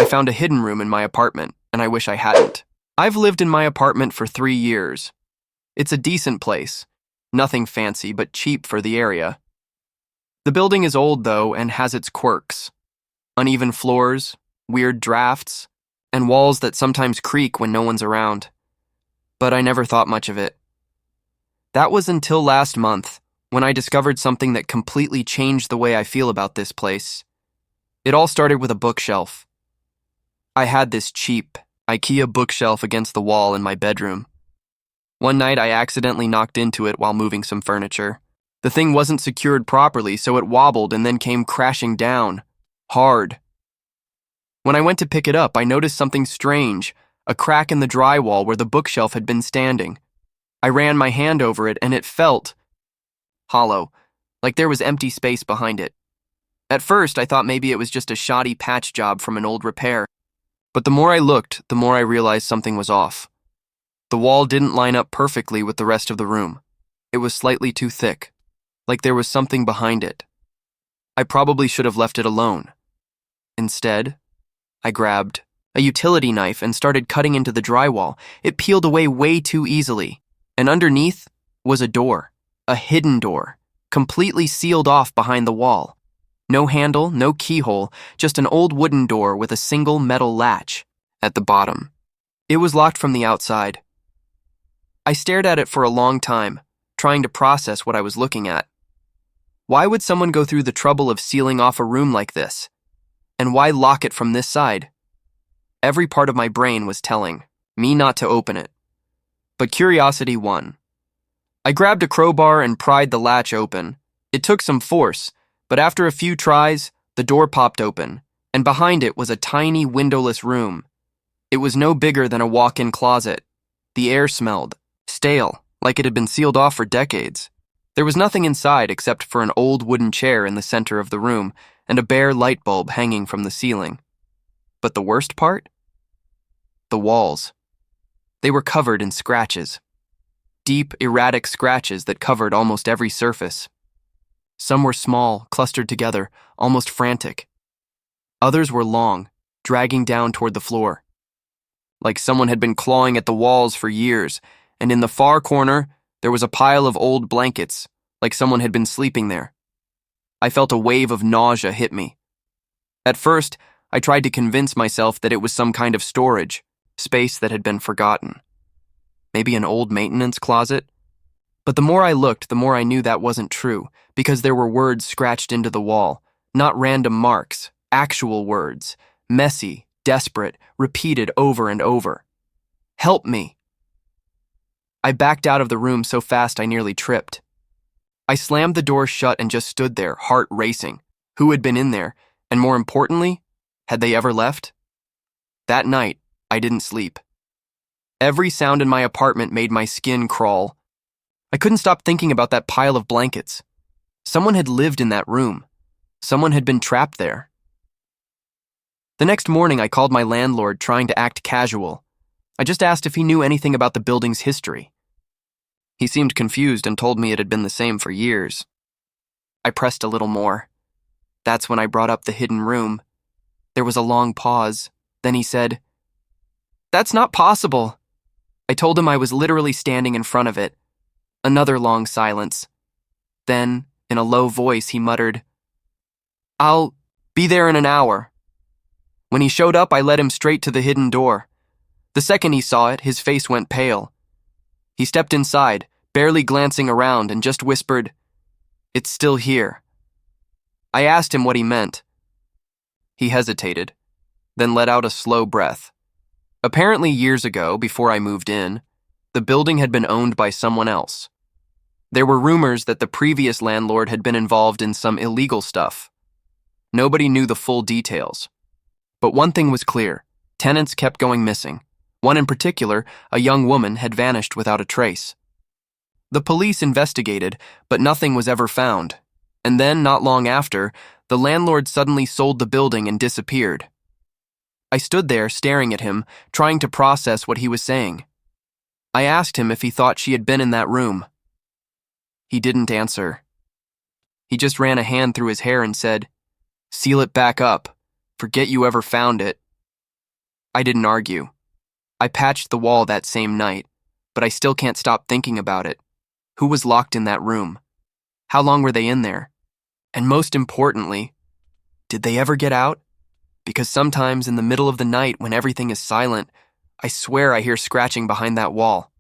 I found a hidden room in my apartment, and I wish I hadn't. I've lived in my apartment for 3 years. It's a decent place. Nothing fancy, but cheap for the area. The building is old, though, and has its quirks. Uneven floors, weird drafts, and walls that sometimes creak when no one's around. But I never thought much of it. That was until last month, when I discovered something that completely changed the way I feel about this place. It all started with a bookshelf. I had this cheap IKEA bookshelf against the wall in my bedroom. One night I accidentally knocked into it while moving some furniture. The thing wasn't secured properly, so it wobbled and then came crashing down. Hard. When I went to pick it up, I noticed something strange, a crack in the drywall where the bookshelf had been standing. I ran my hand over it and it felt hollow, like there was empty space behind it. At first, I thought maybe it was just a shoddy patch job from an old repair. But the more I looked, the more I realized something was off. The wall didn't line up perfectly with the rest of the room. It was slightly too thick, like there was something behind it. I probably should have left it alone. Instead, I grabbed a utility knife and started cutting into the drywall. It peeled away way too easily, and underneath was a door, a hidden door, completely sealed off behind the wall. No handle, no keyhole, just an old wooden door with a single metal latch at the bottom. It was locked from the outside. I stared at it for a long time, trying to process what I was looking at. Why would someone go through the trouble of sealing off a room like this? And why lock it from this side? Every part of my brain was telling me not to open it. But curiosity won. I grabbed a crowbar and pried the latch open. It took some force, but after a few tries, the door popped open, and behind it was a tiny windowless room. It was no bigger than a walk-in closet. The air smelled stale, like it had been sealed off for decades. There was nothing inside except for an old wooden chair in the center of the room and a bare light bulb hanging from the ceiling. But the worst part? The walls. They were covered in scratches. Deep, erratic scratches that covered almost every surface. Some were small, clustered together, almost frantic. Others were long, dragging down toward the floor. Like someone had been clawing at the walls for years, and in the far corner, there was a pile of old blankets, like someone had been sleeping there. I felt a wave of nausea hit me. At first, I tried to convince myself that it was some kind of storage, space that had been forgotten. Maybe an old maintenance closet? But the more I looked, the more I knew that wasn't true, because there were words scratched into the wall, not random marks, actual words, messy, desperate, repeated over and over. Help me! I backed out of the room so fast I nearly tripped. I slammed the door shut and just stood there, heart racing. Who had been in there? And more importantly, had they ever left? That night, I didn't sleep. Every sound in my apartment made my skin crawl. I couldn't stop thinking about that pile of blankets. Someone had lived in that room. Someone had been trapped there. The next morning, I called my landlord trying to act casual. I just asked if he knew anything about the building's history. He seemed confused and told me it had been the same for years. I pressed a little more. That's when I brought up the hidden room. There was a long pause. Then he said, "That's not possible." I told him I was literally standing in front of it. Another long silence. Then, in a low voice, he muttered, "I'll be there in an hour." When he showed up, I led him straight to the hidden door. The second he saw it, his face went pale. He stepped inside, barely glancing around, and just whispered, "It's still here." I asked him what he meant. He hesitated, then let out a slow breath. Apparently years ago, before I moved in, the building had been owned by someone else. There were rumors that the previous landlord had been involved in some illegal stuff. Nobody knew the full details. But one thing was clear: tenants kept going missing. One in particular, a young woman, had vanished without a trace. The police investigated, but nothing was ever found. And then, not long after, the landlord suddenly sold the building and disappeared. I stood there staring at him, trying to process what he was saying. I asked him if he thought she had been in that room. He didn't answer. He just ran a hand through his hair and said, "Seal it back up. Forget you ever found it. I didn't argue. I patched the wall that same night, but I still can't stop thinking about it. Who was locked in that room? How long were they in there? And most importantly, did they ever get out? Because sometimes in the middle of the night when everything is silent, I swear I hear scratching behind that wall.